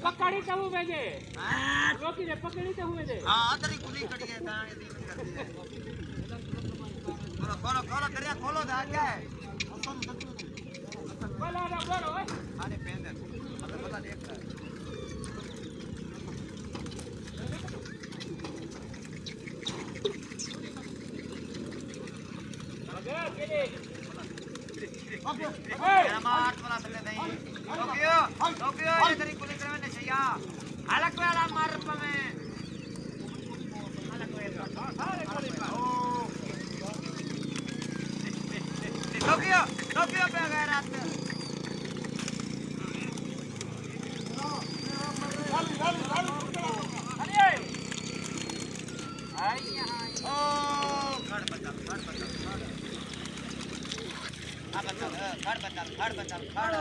पकड़ी तो हूँ भेजे रोकी रे पकड़ी तो हूँ भेजे हाँ तेरी कुली कड़ी है दाने दी करती है खोलो खोलो करिया खोलो दा क्या है बोलो ना बोलो अरे पेंदर अबे पता देख रहा मेरा मार वाला चले नहीं रोकियो ये तेरी कुली करवे ने छैया अलग वाला मार पमे अलग वाला ओ रोकियो पे गए रात में अरे आई यहां ओ खड़ बचा खड़